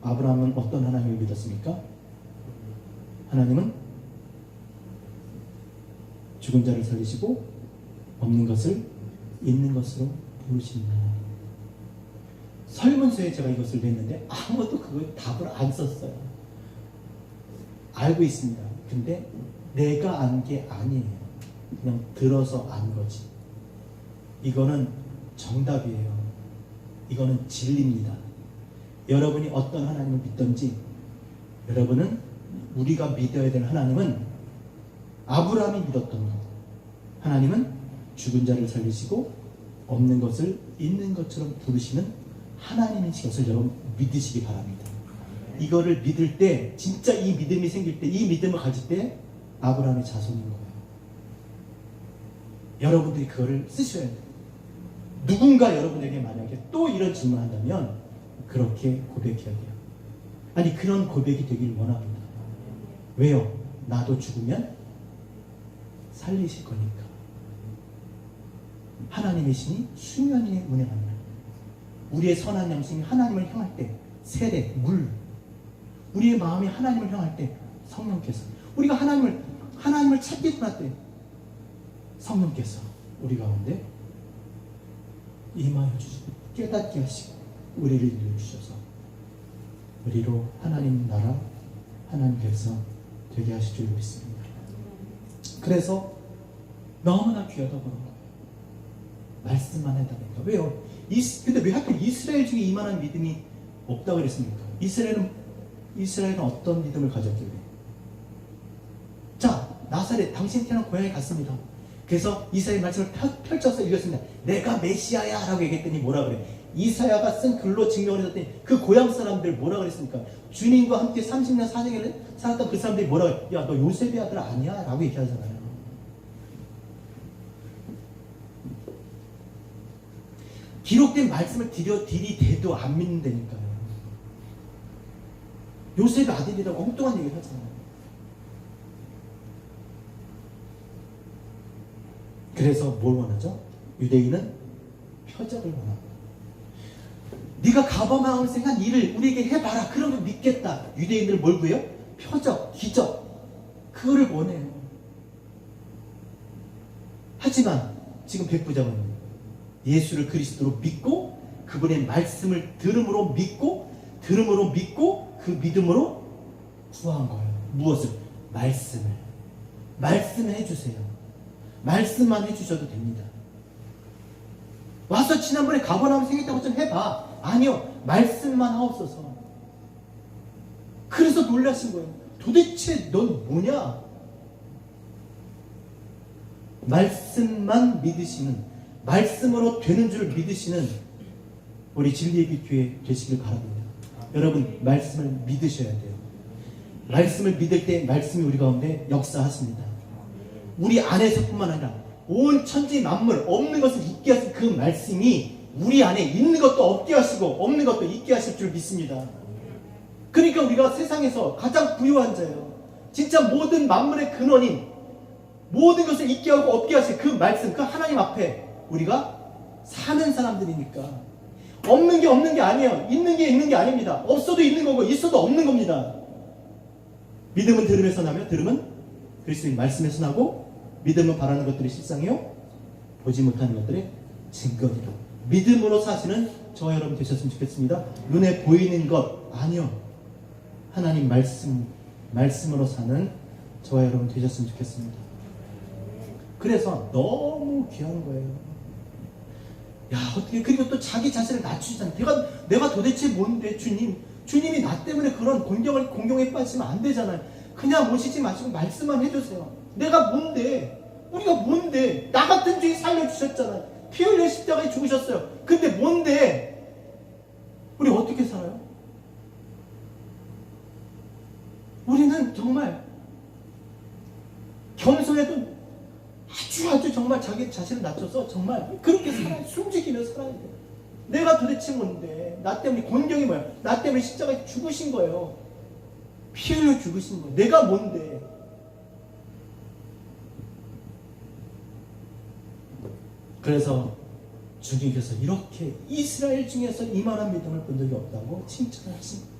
[SPEAKER 1] 아브라함은 어떤 하나님을 믿었습니까? 하나님은 죽은 자를 살리시고 없는 것을 있는 것으로 부르신다. 설문서에 제가 이것을 냈는데 아무도 그걸 답을 안 썼어요. 알고 있습니다. 근데 내가 안 게 아니에요. 그냥 들어서 안 거지. 이거는 정답이에요. 이거는 진리입니다. 여러분이 어떤 하나님을 믿든지, 여러분은 우리가 믿어야 되는 하나님은 아브라함이 믿었던 것. 하나님은 죽은 자를 살리시고 없는 것을 있는 것처럼 부르시는 하나님이신 것을 여러분 믿으시기 바랍니다. 이거를 믿을 때, 진짜 이 믿음이 생길 때, 이 믿음을 가질 때 아브라함의 자손인 거예요. 여러분들이 그거를 쓰셔야 돼요. 누군가 여러분에게 만약에 또 이런 질문을 한다면 그렇게 고백해야 돼요. 아니, 그런 고백이 되길 원합니다. 왜요? 나도 죽으면 살리실 거니까. 하나님의 신이 수면위에 운행합니다. 우리의 선한 양심이 하나님을 향할 때 세례, 물, 우리의 마음이 하나님을 향할 때 성령께서, 우리가 하나님을 찾기 원할 때 성령께서 우리 가운데 임하여 주시고 깨닫게 하시고 우리를 인도해주셔서 우리로 하나님 나라, 하나님 백성 되게 하실 줄 믿습니다. 그래서 너무나 귀하다고 그런 거예요. 말씀만 해달라니까. 왜요? 근데 왜 하필 이스라엘 중에 이만한 믿음이 없다고 그랬습니까? 이스라엘은 어떤 믿음을 가졌길래? 자, 나사렛, 당신 태어난 고향에 갔습니다. 그래서 이사야의 말씀을 펼쳐서 읽었습니다. 내가 메시아야 라고 얘기했더니 뭐라 그래? 이사야가 쓴 글로 증명을 했더니 그 고향 사람들 뭐라 그랬습니까? 주님과 함께 30년 40년을 살았던 그 사람들이 뭐라 그래? 야, 너 요셉의 아들 아니야? 라고 얘기하잖아요. 기록된 말씀을 들이대도 안 믿는다니까요. 요셉의 아들이라고 엉뚱한 얘기를 하잖아요. 그래서 뭘 원하죠? 유대인은 표적을 원합니다. 네가 가버나움을 생각한 일을 우리에게 해봐라. 그러면 믿겠다. 유대인들은 뭘 구해요? 표적, 기적. 그거를 원해요. 하지만 지금 백부장은 예수를 그리스도로 믿고 그분의 말씀을 들음으로 믿고 들음으로 믿고 그 믿음으로 구한 거예요. 무엇을? 말씀을 해주세요. 말씀만 해주셔도 됩니다. 와서 지난번에 가버나움 생겼다고 좀 해봐. 아니요, 말씀만 하옵소서. 그래서 놀라신 거예요. 도대체 넌 뭐냐? 말씀만 믿으시는, 말씀으로 되는 줄 믿으시는 우리 진리의 빛 교회 되시길 바랍니다. 여러분, 말씀을 믿으셔야 돼요. 말씀을 믿을 때 말씀이 우리 가운데 역사하십니다. 우리 안에서뿐만 아니라 온 천지 만물 없는 것을 있게 하신 그 말씀이 우리 안에 있는 것도 없게 하시고 없는 것도 있게 하실 줄 믿습니다. 그러니까 우리가 세상에서 가장 부유한 자예요. 진짜 모든 만물의 근원인, 모든 것을 있게 하고 없게 하실 그 말씀, 그 하나님 앞에 우리가 사는 사람들이니까 없는 게 아니에요. 있는 게 있는 게 아닙니다. 없어도 있는 거고 있어도 없는 겁니다. 믿음은 들음에서 나며 들음은 그리스도의 말씀에서 나고, 믿음은 바라는 것들이 실상이요 보지 못하는 것들의 증거니라. 믿음으로 사시는 저와 여러분 되셨으면 좋겠습니다. 눈에 보이는 것 아니요, 하나님 말씀으로 사는 저와 여러분 되셨으면 좋겠습니다. 그래서 너무 귀한 거예요. 야, 어떻게, 그리고 또 자기 자신을 낮추시잖아요. 내가 도대체 뭔데, 주님이 나 때문에 그런 공경에 빠지면 안 되잖아요. 그냥 모시지 마시고 말씀만 해주세요. 내가 뭔데? 우리가 뭔데? 나 같은 죄인 살려주셨잖아요. 피 흘려 십자가에 죽으셨어요. 근데 뭔데? 우리 어떻게 살아요? 우리는 정말 겸손해도 아주 정말 자기 자신을 낮춰서 정말 그렇게 숨지기며 살아야 돼요. 내가 도대체 뭔데? 나 때문에 공경이 뭐야? 나 때문에 십자가에 죽으신 거예요. 피 흘려 죽으신 거예요. 내가 뭔데? 그래서 주님께서 이렇게 이스라엘 중에서 이만한 믿음을 본 적이 없다고 칭찬하십니다.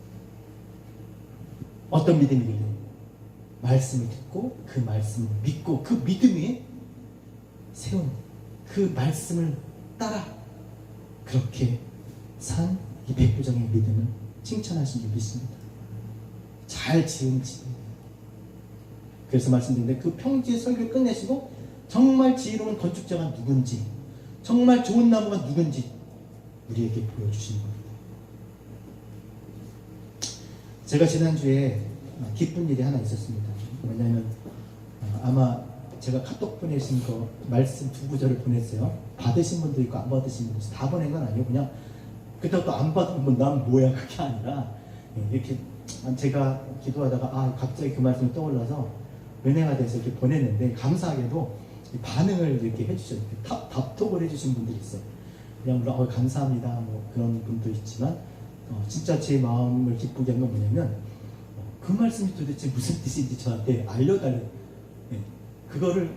[SPEAKER 1] 어떤 믿음이길래? 말씀을 듣고 그 말씀을 믿고 그 믿음 위에 세운 그 말씀을 따라 그렇게 산 이 백부장의 믿음을 칭찬하신 줄 믿습니다. 잘 지은 집입니다. 그래서 말씀드렸는데 그 평지의 설교를 끝내시고 정말 지혜로운 건축자가 누군지, 정말 좋은 나무가 누군지 우리에게 보여주시는 겁니다. 제가 지난주에 기쁜 일이 하나 있었습니다. 왜냐하면 아마 제가 카톡 보내신 거 말씀 두 구절을 보냈어요. 받으신 분도 있고 안 받으신 분도 있고, 다 보낸 건 아니고 그냥 그때부터 안 받으면 난 뭐야, 그게 아니라 이렇게 제가 기도하다가 갑자기 그 말씀이 떠올라서 은혜가 돼서 이렇게 보냈는데, 감사하게도 반응을 이렇게 해주셔요. 답톡을 해주신 분들이 있어요. 그냥 물론 감사합니다 뭐 그런 분도 있지만 진짜 제 마음을 기쁘게 한 건 뭐냐면 그 말씀이 도대체 무슨 뜻인지 저한테 알려달래요. 그거를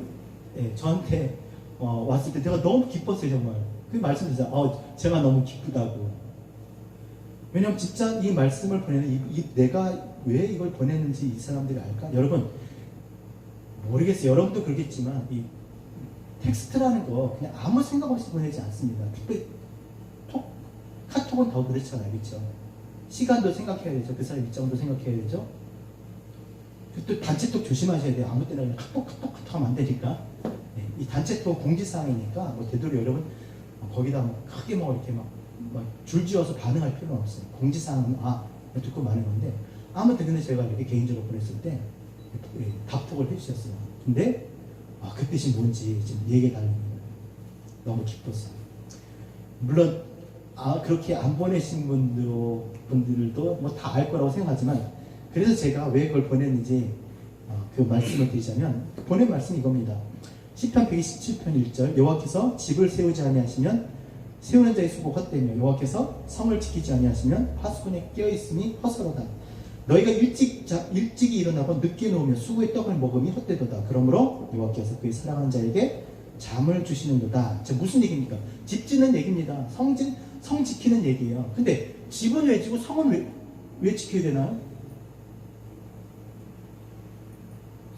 [SPEAKER 1] 저한테 왔을 때 내가 너무 기뻤어요. 정말 그 말씀 듣자 제가 너무 기쁘다고. 왜냐면 진짜 이 말씀을 보내는 내가 왜 이걸 보냈는지 이 사람들이 알까? 여러분 모르겠어요. 여러분도 그러겠지만 이 텍스트라는 거 그냥 아무 생각 없이 보내지 않습니다. 특히 카톡은 더 그렇잖아요. 알겠죠? 시간도 생각해야 되죠. 그 사람 입장도 생각해야 되죠. 또 단체톡 조심하셔야 돼요. 아무 때나 그냥 카톡 하면 안 되니까. 이 단체톡 공지사항이니까 뭐 되도록 여러분 거기다 뭐 크게 뭐 이렇게 막 줄지어서 반응할 필요는 없어요. 공지사항은 듣고 마는 건데, 아무튼 근데 제가 이렇게 개인적으로 보냈을 때 답톡을 해주셨어요. 근데 그 뜻이 뭔지 지금 얘기해 달라는 거예요. 너무 기뻤어요. 물론 그렇게 안 보내신 분들도 뭐 다 알 거라고 생각하지만, 그래서 제가 왜 그걸 보냈는지 그 말씀을 드리자면, 보낸 말씀이 이겁니다. 시편 127편 1절, 여호와께서 집을 세우지 아니하시면 세우는 자의 수고 헛되며 여호와께서 성을 지키지 아니하시면 파수꾼에 깨어있으니 허사로다. 너희가 일찍이 일어나고 늦게 누우며 수고의 떡을 먹음이 헛되도다. 그러므로 여호와께서 그의 사랑하는 자에게 잠을 주시는도다. 무슨 얘기입니까? 집 짓는 얘기입니다. 성 지키는 얘기예요. 근데 집은 왜 지고 성은 왜 지켜야 되나요?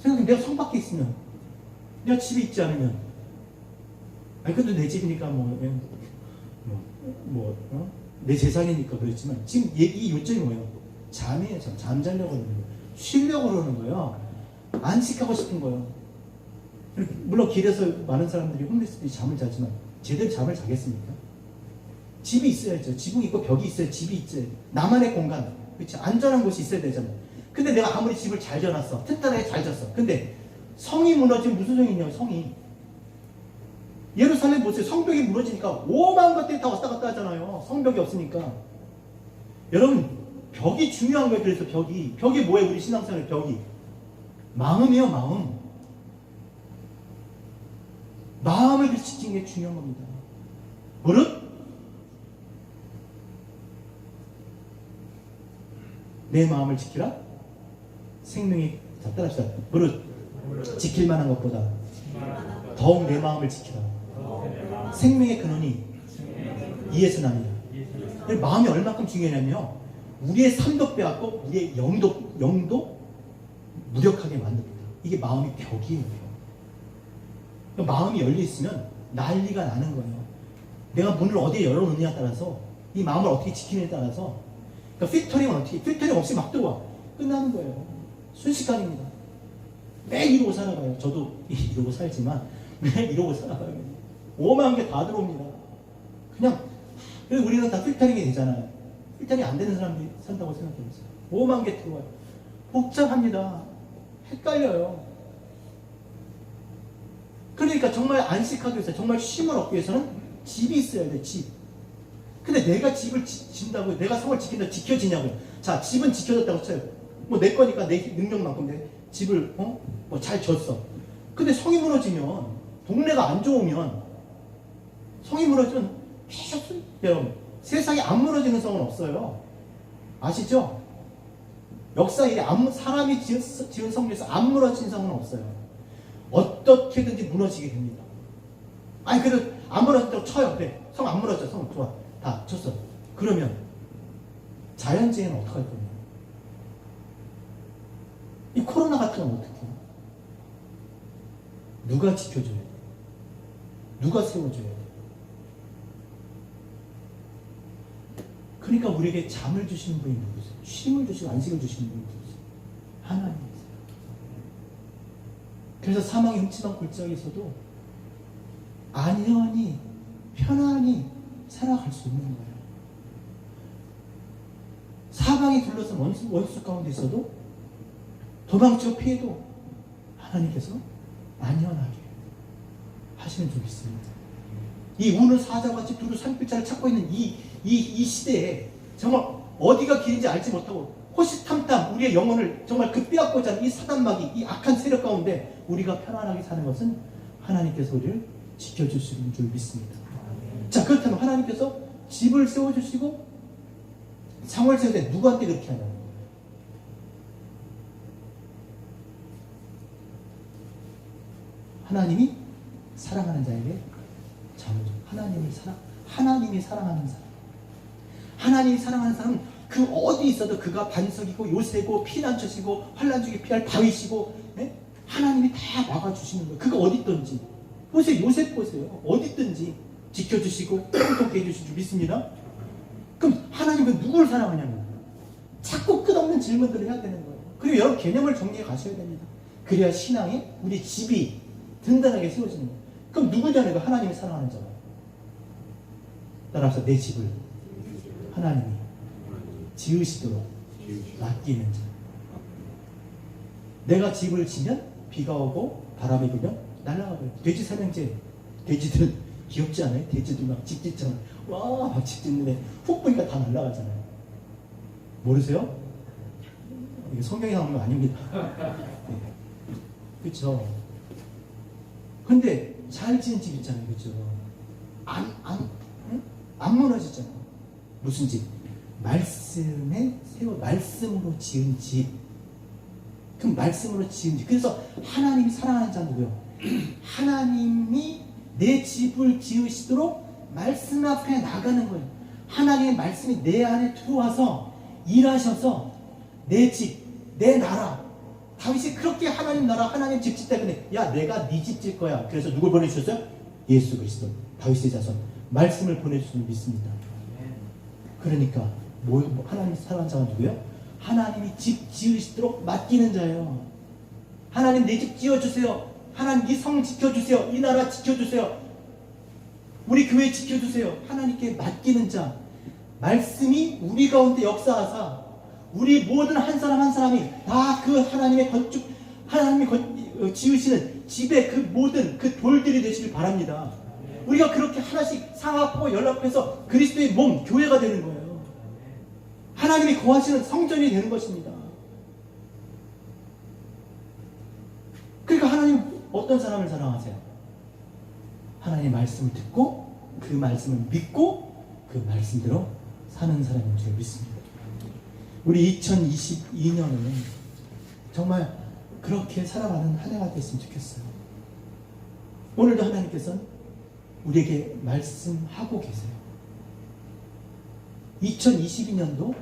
[SPEAKER 1] 생각해, 내가 성 밖에 있으면, 내가 집에 있지 않으면, 그래도 내 집이니까 내 재산이니까 그렇지만 지금 이 요점이 뭐예요? 잠이에요. 잠자려고 그러는 거예요. 쉬려고 그러는 거예요. 안식하고 싶은 거예요. 물론 길에서 많은 사람들이 홈리스들이 잠을 자지만 제대로 잠을 자겠습니까? 집이 있어야죠. 지붕이 있고 벽이 있어야 집이 있어요. 나만의 공간, 그렇지? 안전한 곳이 있어야 되잖아요. 근데 내가 아무리 집을 잘 지어놨어, 튼튼하게 잘 졌어. 근데 성이 무너지면 무슨 소용이 있냐고. 성이 예루살렘 보세요. 성벽이 무너지니까 오만 것들이 다 왔다 갔다 하잖아요. 성벽이 없으니까. 여러분, 벽이 중요한 거예요. 그래서 벽이 뭐예요? 우리 신앙생활의 벽이 마음이에요. 마음을 지키는 게 중요한 겁니다. 무릇 내 마음을 지키라. 생명이, 자, 따라합시다. 무릇 지킬 만한 것보다 더욱 내 마음을 지키라. 생명의 근원이 이에서 납니다. 마음이 얼마큼 중요하냐면요, 우리의 삶도 빼앗고 우리의 영도 무력하게 만듭니다. 이게 마음이 벽이에요. 마음이 열려있으면 난리가 나는 거예요. 내가 문을 어디에 열어놓느냐에 따라서, 이 마음을 어떻게 지키느냐에 따라서, 그러니까 필터링 없이 막 들어와. 끝나는 거예요. 순식간입니다. 매일 이러고 살아가요. 저도 이러고 살지만 매일 이러고 살아가요. 오만 개 다 들어옵니다. 그냥, 그래서 우리는 다 필터링이 되잖아요. 필터링이 안 되는 사람들이 산다고 생각해보세요. 오만 개 들어와요. 복잡합니다. 헷갈려요. 그러니까 정말 안식하기 위해서, 정말 쉼을 얻기 위해서는 집이 있어야 돼, 집. 근데 내가 집을 진다고요? 내가 성을 지킨다 지켜지냐고요? 자, 집은 지켜졌다고 쳐요. 뭐 내 거니까 내 능력만큼 내 집을 뭐 잘 졌어. 근데 성이 무너지면, 동네가 안 좋으면, 성이 무너지면 계속, 여러분, 세상에 안 무너지는 성은 없어요. 아시죠? 역사에 사람이 지은 성 중에서 안 무너진 성은 없어요. 어떻게든지 무너지게 됩니다. 아니, 그래도 안 무너졌다고 쳐요. 그래, 성 안 무너져. 성 좋아. 다 쳤어. 그러면 자연재해는 어떡할 거냐? 이 코로나 같은 건 어떻게 해요? 누가 지켜줘야 돼? 누가 세워줘야 돼? 그러니까 우리에게 잠을 주시는 분이 누구세요? 쉼을 주시고 안식을 주시는 분이 누구세요? 하나님이세요. 그래서 사망의 흠침한 골짜기에서도 안녕히 편안히 살아갈 수 있는 거예요. 사방이 둘러싼 원수 가운데 있어도, 도망치고 피해도 하나님께서 안연하게 하시는 줄 믿습니다. 이 우는 사자같이 두루 산길자를 찾고 있는 이 시대에 정말 어디가 길인지 알지 못하고 호시탐탐 우리의 영혼을 정말 그 빼앗고자 하는 이 사단마귀, 이 악한 세력 가운데 우리가 편안하게 사는 것은 하나님께서 우리를 지켜주시는 줄 믿습니다. 자, 그렇다면 하나님께서 집을 세워주시고 상을 세울 때 누구한테 그렇게 하냐는 거예요. 하나님이 사랑하는 자에게 잠을 줘. 하나님이 사랑하는 사람. 하나님이 사랑하는 사람은 그 어디 있어도 그가 반석이고 요새고 피난처시고 환난 중에 피할 바위시고, 네? 하나님이 다 막아주시는 거예요. 그가 어디 있든지. 보세요. 요셉 보세요. 어디 있든지 지켜주시고 통통케 해주실 줄 믿습니다. 그럼 하나님은 누구를 사랑하냐는 거예요. 자꾸 끝없는 질문들을 해야 되는 거예요. 그리고 여러 개념을 정리해 가셔야 됩니다. 그래야 신앙에 우리 집이 든든하게 세워지는 거예요. 그럼 누구냐는 거예요. 하나님이 사랑하는 자가. 따라서 내 집을 하나님이 지으시도록 맡기는 자. 내가 집을 지면 비가 오고 바람이 불면 날아가고요. 돼지 사냥제, 돼지들은 귀엽지 않아요? 돼지들 막 집 짓잖아요. 와, 막 집 짓는데 훅 보니까 다 날아가잖아요. 모르세요? 이게 성경에 나오는 거 아닙니다. 네. 그렇죠? 근데 잘 지은 집 있잖아요. 그렇죠? 안 무너지잖아요. 무슨 집? 말씀으로 지은 집. 그럼 말씀으로 지은 집. 그래서 하나님이 사랑하는 자 누구요? 하나님이 내 집을 지으시도록 말씀 앞에 나가는 거예요. 하나님의 말씀이 내 안에 들어와서 일하셔서 내 집, 내 나라. 다윗이 그렇게 하나님 나라, 하나님 집 짓다 그래. 야, 내가 네 집 질 거야. 그래서 누굴 보내주셨어요? 예수 그리스도, 다윗의 자손. 말씀을 보내주시는 믿습니다. 그러니까 하나님 사랑하는 자가 누구예요? 하나님이 집 지으시도록 맡기는 자예요. 하나님 내 집 지어주세요. 하나님 이 성 지켜주세요. 이 나라 지켜주세요. 우리 교회 지켜주세요. 하나님께 맡기는 자. 말씀이 우리 가운데 역사하사 우리 모든 한 사람 한 사람이 다 그 하나님의 하나님이 지으시는 집의 그 모든 그 돌들이 되시길 바랍니다. 우리가 그렇게 하나씩 상합하고 연합해서 그리스도의 몸, 교회가 되는 거예요. 하나님이 거하시는 성전이 되는 것입니다. 그러니까 하나님 어떤 사람을 사랑하세요? 하나님의 말씀을 듣고 그 말씀을 믿고 그 말씀대로 사는 사람인 줄 믿습니다. 우리 2022년은 정말 그렇게 살아가는 한 해가 됐으면 좋겠어요. 오늘도 하나님께서는 우리에게 말씀하고 계세요. 2022년도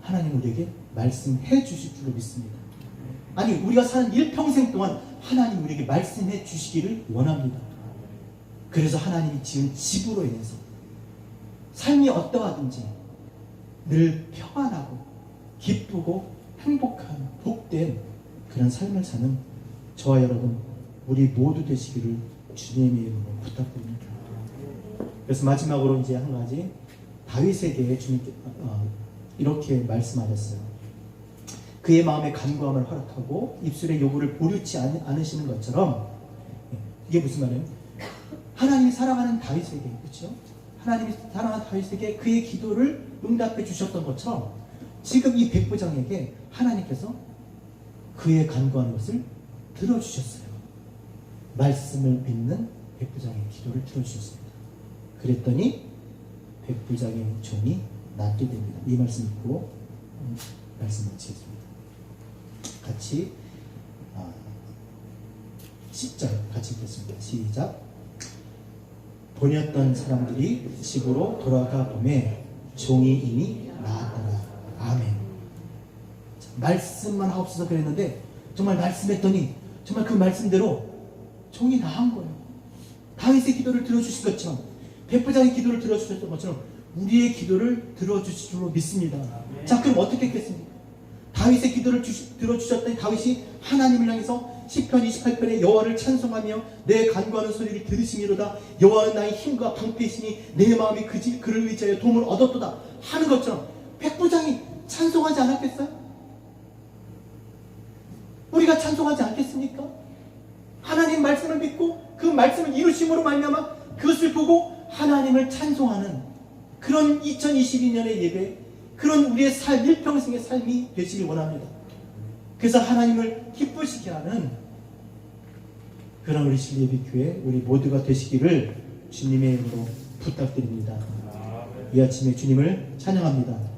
[SPEAKER 1] 하나님 우리에게 말씀해 주실 줄로 믿습니다. 아니 우리가 사는 일평생 동안 하나님 우리에게 말씀해 주시기를 원합니다. 그래서 하나님이 지은 집으로 인해서 삶이 어떠하든지 늘 평안하고 기쁘고 행복한 복된 그런 삶을 사는 저와 여러분 우리 모두 되시기를 주님의 이름으로 부탁드립니다. 그래서 마지막으로 이제 한 가지 다윗에게 주님께 이렇게 말씀하셨어요. 그의 마음에 간구함을 허락하고 입술의 요구를 보류치 않으시는 것처럼 이게 무슨 말이에요? 하나님이 사랑하는 다윗에게 그렇죠? 하나님이 사랑하는 다윗에게 그의 기도를 응답해 주셨던 것처럼 지금 이 백부장에게 하나님께서 그의 간구하는 것을 들어주셨어요. 말씀을 믿는 백부장의 기도를 들어주셨습니다. 그랬더니 백부장의 종이 낫게 됩니다. 이 말씀 읽고 말씀 마치겠습니다. 같이 10절 같이 읽겠습니다. 시작. 돈이었던 사람들이 집으로 돌아가 보매 종이 이미 나았더라. 아멘. 말씀만 하옵소서 그랬는데 정말 말씀했더니 정말 그 말씀대로 종이 나은 거예요. 다윗의 기도를 들어주신 것처럼 백부장의 기도를 들어주셨던 것처럼 우리의 기도를 들어주실 줄로 믿습니다. 자 그럼 어떻게 했겠습니까? 다윗의 기도를 들어주셨더니 다윗이 하나님을 향해서 시편 28편에 여호와를 찬송하며 내 간구하는 소리를 들으시미로다. 여호와는 나의 힘과 방패이시니 내 마음이 그를 의지하여 도움을 얻었도다 하는 것처럼 백부장이 찬송하지 않았겠어요? 우리가 찬송하지 않겠습니까? 하나님 말씀을 믿고 그 말씀을 이루심으로 말미암아 그것을 보고 하나님을 찬송하는 그런 2022년의 예배, 그런 우리의 일평생의 삶이 되시길 원합니다. 그래서 하나님을 기쁘시게 하는 그런 우리 신예비교회 우리 모두가 되시기를 주님의 이름으로 부탁드립니다. 이 아침에 주님을 찬양합니다.